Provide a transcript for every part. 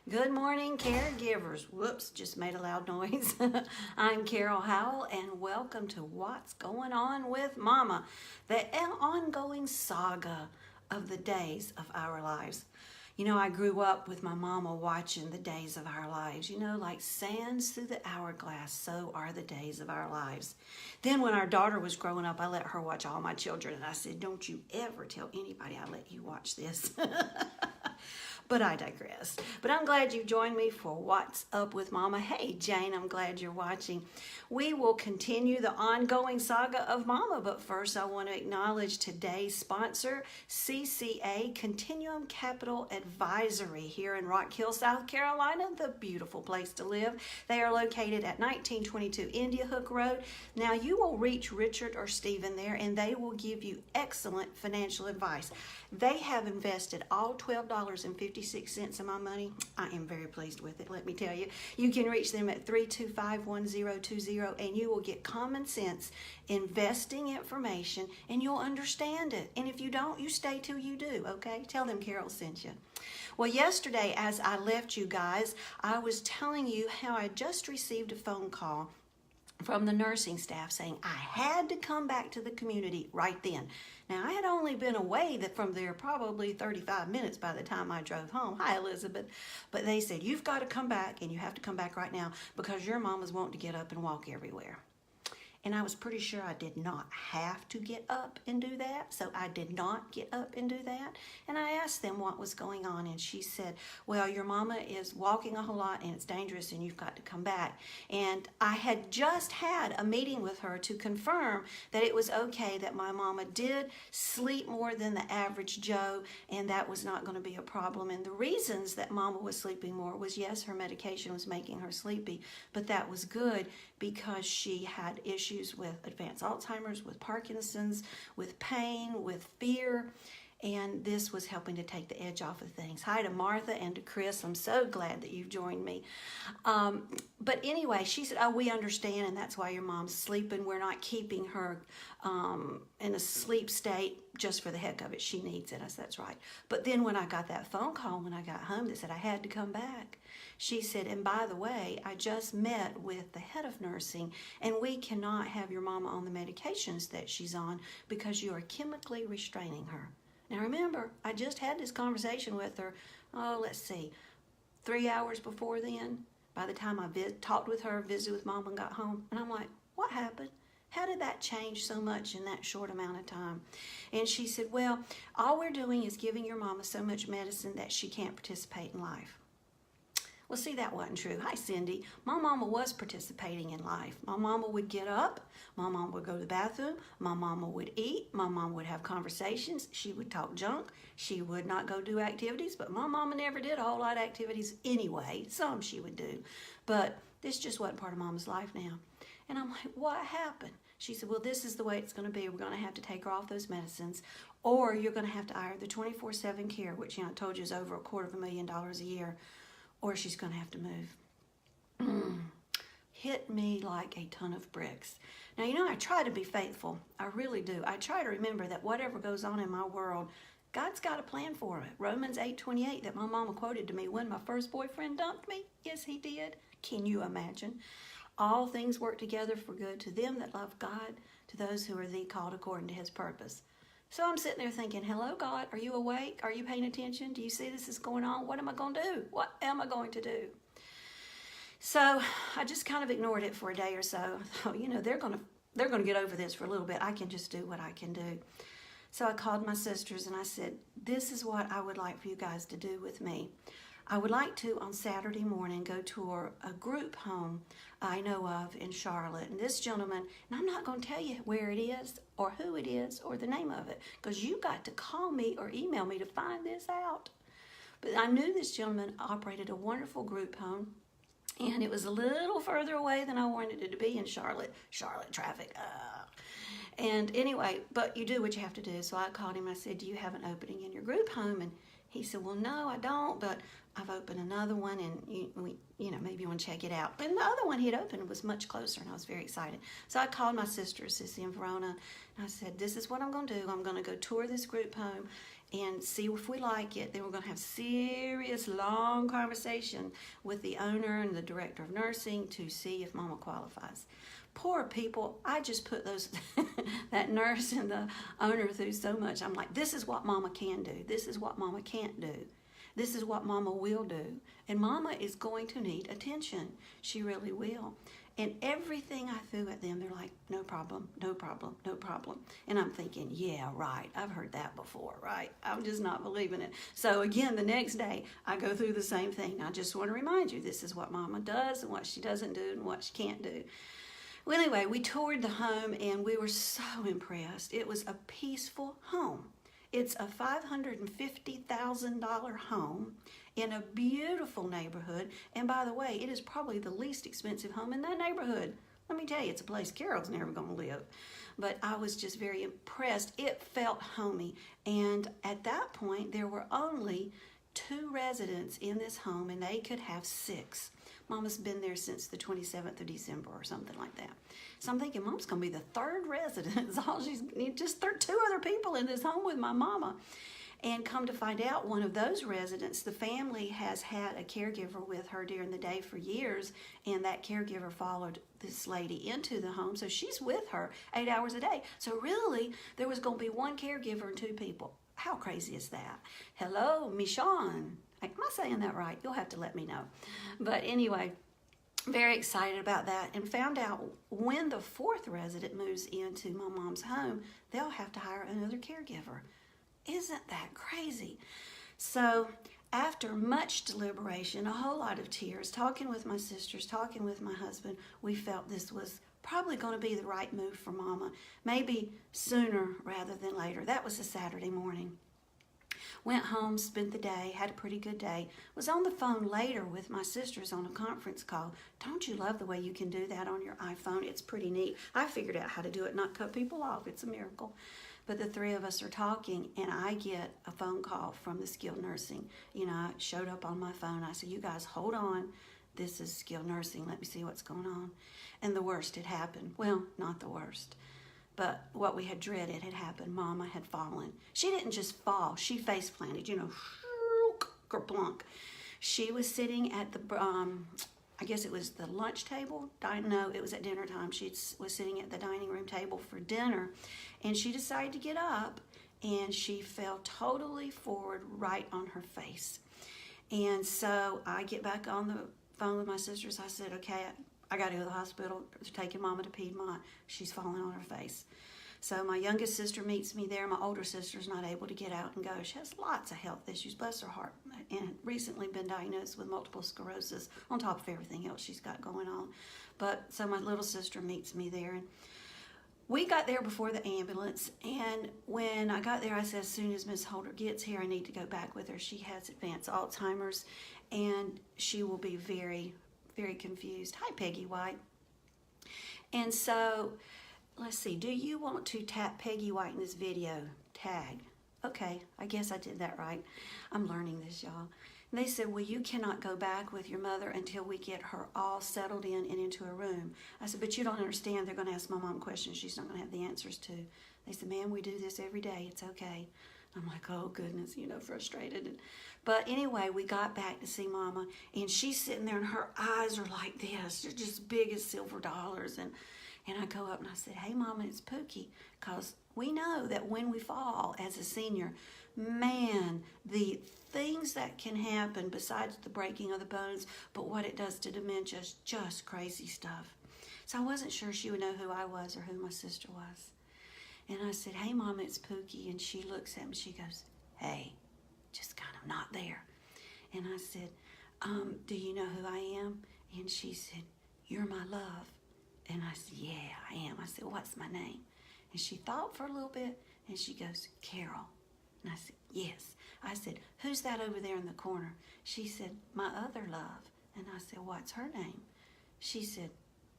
Good morning, caregivers. Whoops, just made a loud noise. I'm Carol Howell, and welcome to What's Going On with Mama, the ongoing saga of the days of our lives. You know, I grew up with my mama watching the days of our lives. You know, like sands through the hourglass, so are the days of our lives. Then when our daughter was growing up, I let her watch all my children, and I said, don't you ever tell anybody I let you watch this. But I digress. But I'm glad you joined me for What's Up with Mama. Hey, Jane, I'm glad you're watching. We will continue the ongoing saga of Mama, but first I want to acknowledge today's sponsor, CCA, Continuum Capital Advisory, here in Rock Hill, South Carolina, the beautiful place to live. They are located at 1922 India Hook Road. Now, you will reach Richard or Stephen there, and they will give you excellent financial advice. They have invested all $12.56 of my money. I am very pleased with it, let me tell you. You can reach them at 325-1020, and you will get common sense investing information, and you'll understand it. And if you don't, you stay till you do, okay? Tell them Carol sent you. Well, yesterday, as I left you guys, I was telling you how I just received a phone call from the nursing staff saying I had to come back to the community right then. Now, I had only been away from there probably 35 minutes by the time I drove home. Hi, Elizabeth. But they said, you've got to come back, and you have to come back right now because your mama's wanting to get up and walk everywhere. And I was pretty sure I did not have to get up and do that. So I did not get up and do that. And I asked them what was going on. And she said, well, your mama is walking a whole lot and it's dangerous and you've got to come back. And I had just had a meeting with her to confirm that it was okay that my mama did sleep more than the average Joe, and that was not going to be a problem. And the reasons that mama was sleeping more was, yes, her medication was making her sleepy, but that was good because she had issues with advanced Alzheimer's, with Parkinson's, with pain, with fear, and this was helping to take the edge off of things. Hi to Martha and to Chris. I'm so glad that you've joined me. But anyway, she said, oh, we understand, and that's why your mom's sleeping. We're not keeping her in a sleep state just for the heck of it. She needs it. I said, that's right. But then when I got that phone call when I got home that said I had to come back, she said, and by the way, I just met with the head of nursing, and we cannot have your mama on the medications that she's on because you are chemically restraining her. Now remember, I just had this conversation with her, let's see, 3 hours before then, by the time I talked with her, visited with Mama and got home, and I'm like, what happened? How did that change so much in that short amount of time? And she said, well, all we're doing is giving your mama so much medicine that she can't participate in life. Well, see, that wasn't true. Hi, Cindy. My mama was participating in life. My mama would get up. My mama would go to the bathroom. My mama would eat. My mama would have conversations. She would talk junk. She would not go do activities, but my mama never did a whole lot of activities anyway. Some she would do, but this just wasn't part of mama's life now. And I'm like, what happened? She said, well, this is the way it's going to be. We're going to have to take her off those medicines, or you're going to have to hire the 24/7 care, which, you know, I told you is over $250,000 a year, or she's going to have to move. Hit me like a ton of bricks. Now, you know, I try to be faithful. I really do. I try to remember that whatever goes on in my world, God's got a plan for it. Romans 8:28 that my mama quoted to me when my first boyfriend dumped me. Yes, he did. Can you imagine? All things work together for good to them that love God, to those who are called according to his purpose. So I'm sitting there thinking, hello, God, are you awake? Are you paying attention? Do you see this is going on? What am I going to do? What am I going to do? So I just kind of ignored it for a day or so. So, you know, they're going to get over this for a little bit. I can just do what I can do. So I called my sisters and I said, this is what I would like for you guys to do with me. I would like to, on Saturday morning, go tour a group home I know of in Charlotte. And this gentleman, and I'm not going to tell you where it is or who it is or the name of it, because you got to call me or email me to find this out. But I knew this gentleman operated a wonderful group home, and it was a little further away than I wanted it to be in Charlotte. Charlotte traffic. And anyway, but you do what you have to do. So I called him. I said, do you have an opening in your group home? And he said, well, no, I don't, but I've opened another one, and you know, maybe you want to check it out. And the other one he had opened was much closer, and I was very excited. So I called my sister, Sissy and Verona, and I said, this is what I'm going to do. I'm going to go tour this group home, and see if we like it. Then we're going to have serious, long conversation with the owner and the director of nursing to see if Mama qualifies. Poor people, I just put those that nurse and the owner through so much. I'm like, this is what Mama can do. This is what Mama can't do. This is what Mama will do. And Mama is going to need attention. She really will. And everything I threw at them, they're like, no problem, no problem, no problem. And I'm thinking, yeah, right. I've heard that before, right? I'm just not believing it. So again, the next day, I go through the same thing. I just want to remind you, this is what Mama does and what she doesn't do and what she can't do. Well, anyway, we toured the home and we were so impressed. It was a peaceful home. It's a $550,000 home in a beautiful neighborhood. And by the way, it is probably the least expensive home in that neighborhood. Let me tell you, it's a place Carol's never going to live. But I was just very impressed. It felt homey. And at that point, there were only 2 residents in this home, and they could have 6. Mama's been there since the 27th of December or something like that. So I'm thinking, Mom's going to be the 3rd resident. All she's just 2 other people in this home with my mama. And come to find out, one of those residents, the family has had a caregiver with her during the day for years, and that caregiver followed this lady into the home, so she's with her 8 hours a day. So really, there was going to be 1 caregiver and 2 people. How crazy is that? Hello, Michonne. Am I saying that right? You'll have to let me know. But anyway, very excited about that, and found out when the 4th resident moves into my mom's home, they'll have to hire another caregiver. Isn't that crazy? So after much deliberation, a whole lot of tears, talking with my sisters, talking with my husband, we felt this was probably going to be the right move for Mama, maybe sooner rather than later. That was a Saturday morning. Went home, spent the day, had a pretty good day. Was on the phone later with my sisters on a conference call. Don't you love the way you can do that on your iPhone? It's pretty neat. I figured out how to do it, not cut people off. It's a miracle. But the 3 of us are talking, and I get a phone call from the skilled nursing. I showed up on my phone. I said, you guys, hold on. This is skilled nursing. Let me see what's going on. And the worst had happened. Well, not the worst. But what we had dreaded had happened. Mama had fallen. She didn't just fall. She face planted, kerplunk. She was sitting at the, I guess it was the lunch table. No, it was at dinner time. She was sitting at the dining room table for dinner. And she decided to get up. And she fell totally forward right on her face. And so I get back on the phone with my sisters. I said, okay, I got to go to the hospital. They're taking Mama to Piedmont. She's falling on her face. So my youngest sister meets me there. My older sister's not able to get out and go. She has lots of health issues, bless her heart, and recently been diagnosed with multiple sclerosis on top of everything else she's got going on. But so my little sister meets me there, and we got there before the ambulance. And when I got there, I said, as soon as Miss Holder gets here, I need to go back with her. She has advanced Alzheimer's, and she will be very, very confused. Hi, Peggy White. And so, let's see. Do you want to tap Peggy White in this video? Tag. Okay, I guess I did that right. I'm learning this, y'all. And they said, well, you cannot go back with your mother until we get her all settled in and into a room. I said, but you don't understand. They're going to ask my mom questions she's not going to have the answers to. They said, ma'am, we do this every day. It's okay. I'm like, oh, goodness, frustrated. But anyway, we got back to see Mama, and she's sitting there, and her eyes are like this. They're just big as silver dollars. And I go up, and I said, hey, Mama, it's Pookie, because we know that when we fall as a senior, man, the things that can happen besides the breaking of the bones, but what it does to dementia is just crazy stuff. So I wasn't sure she would know who I was or who my sister was. And I said, hey, Mama, it's Pookie. And she looks at me, she goes, hey, just kind of not there. And I said, do you know who I am? And she said, you're my love. And I said, yeah, I am. I said, what's my name? And she thought for a little bit, and she goes, Carol. And I said, yes. I said, who's that over there in the corner? She said, my other love. And I said, what's her name? She said,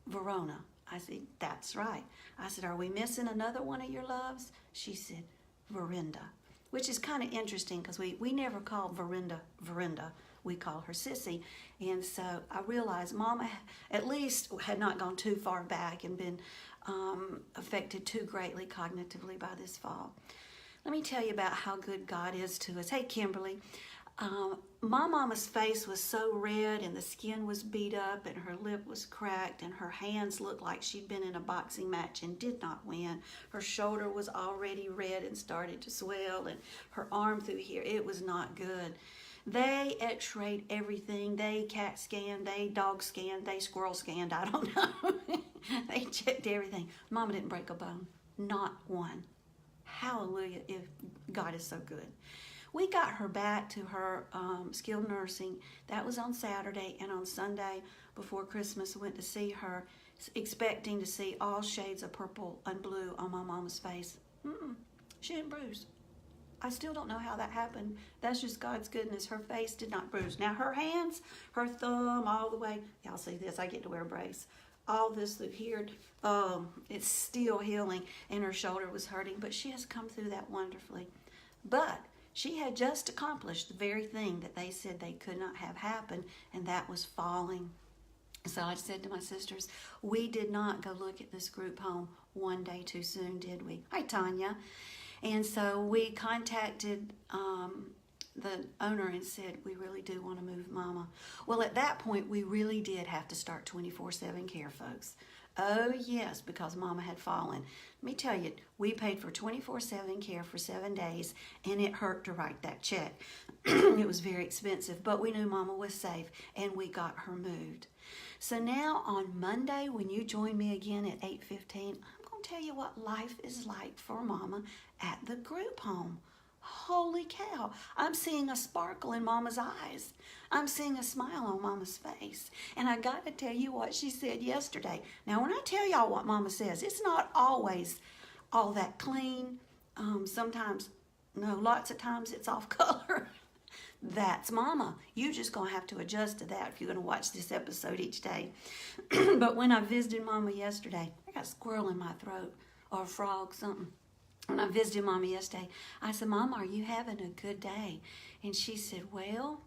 Verona. I said, that's right. I said, are we missing another one of your loves? She said, Verinda, which is kind of interesting because we never call Verinda. We call her Sissy. And so I realized Mama at least had not gone too far back and been affected too greatly cognitively by this fall. Let me tell you about how good God is to us. Hey, Kimberly. My mama's face was so red and the skin was beat up and her lip was cracked and her hands looked like she'd been in a boxing match and did not win. Her shoulder was already red and started to swell, and her arm through here, it was not good. They x-rayed everything. They cat scanned, they dog scanned, they squirrel scanned, I don't know. They checked everything. Mama didn't break a bone, not one. Hallelujah, if God is so good. We got her back to her skilled nursing. That was on Saturday, and on Sunday before Christmas, I went to see her, expecting to see all shades of purple and blue on my mama's face. She didn't bruise. I still don't know how that happened. That's just God's goodness. Her face did not bruise. Now her hands, her thumb, all the way, y'all see this, I get to wear a brace. All this through here, it's still healing, and her shoulder was hurting, but she has come through that wonderfully. But she had just accomplished the very thing that they said they could not have happened, and that was falling. So I said to my sisters, we did not go look at this group home one day too soon, did we? Hi, Tanya. And so we contacted the owner and said, we really do want to move Mama. Well, at that point, we really did have to start 24/7 care, folks. Oh, yes, because Mama had fallen. Let me tell you, we paid for 24/7 care for 7 days, and it hurt to write that check. It was very expensive, but we knew Mama was safe, and we got her moved. So now on Monday, when you join me again at 8:15, I'm going to tell you what life is like for Mama at the group home. Holy cow, I'm seeing a sparkle in Mama's eyes. I'm seeing a smile on Mama's face. And I got to tell you what she said yesterday. Now, when I tell y'all what Mama says, it's not always all that clean. Sometimes, no, lots of times it's off color. That's Mama. You just going to have to adjust to that if you're going to watch this episode each day. But when I visited Mama yesterday, I got a squirrel in my throat, or a frog, something. When I visited Mama yesterday, I said, Mama, are you having a good day? And she said, well,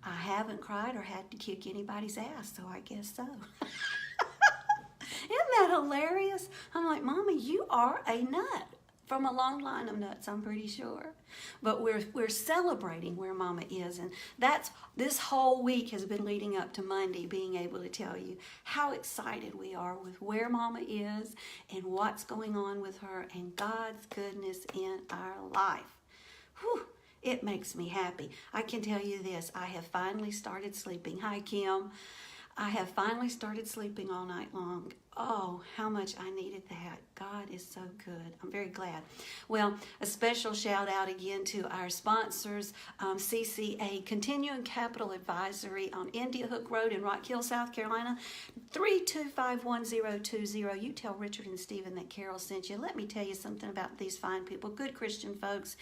I haven't cried or had to kick anybody's ass, so I guess so. Isn't that hilarious? I'm like, Mama, you are a nut. From a long line of nuts, I'm pretty sure. But we're celebrating where Mama is, and this whole week has been leading up to Monday, being able to tell you how excited we are with where Mama is and what's going on with her and God's goodness in our life. Whew, it makes me happy. I can tell you this, I have finally started sleeping. Hi, Kim. I have finally started sleeping all night long. Oh, how much I needed that. God is so good. I'm very glad. Well, a special shout out again to our sponsors, CCA, Continuing Capital Advisory on India Hook Road in Rock Hill, South Carolina, 3251020. You tell Richard and Stephen that Carol sent you. Let me tell you something about these fine people, good Christian folks.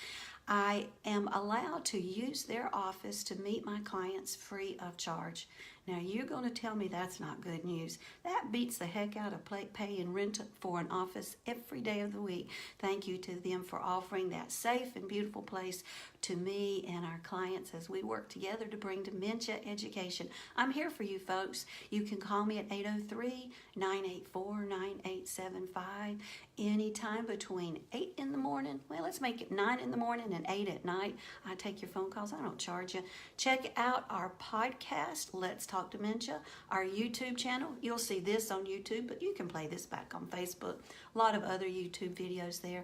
I am allowed to use their office to meet my clients free of charge. Now, you're going to tell me that's not good news. That beats the heck out of paying rent for an office every day of the week. Thank you to them for offering that safe and beautiful place to me and our clients as we work together to bring dementia education. I'm here for you, folks. You can call me at 803-984-9875 anytime between 8 in the morning. Well, let's make it 9 in the morning and 8 at night. I take your phone calls. I don't charge you. Check out our podcast, Let's Talk Dementia, our YouTube channel. You'll see this on YouTube, but you can play this back on Facebook. A lot of other YouTube videos there.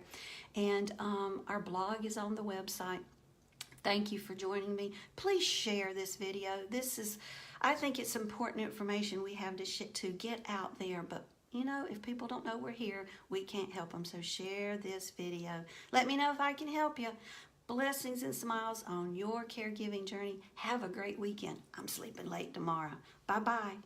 And our blog is on the website. Thank you for joining me. Please share this video. I think it's important information we have to get out there, but you know, if people don't know we're here, we can't help them. So share this video. Let me know if I can help you. Blessings and smiles on your caregiving journey. Have a great weekend. I'm sleeping late tomorrow. Bye-bye.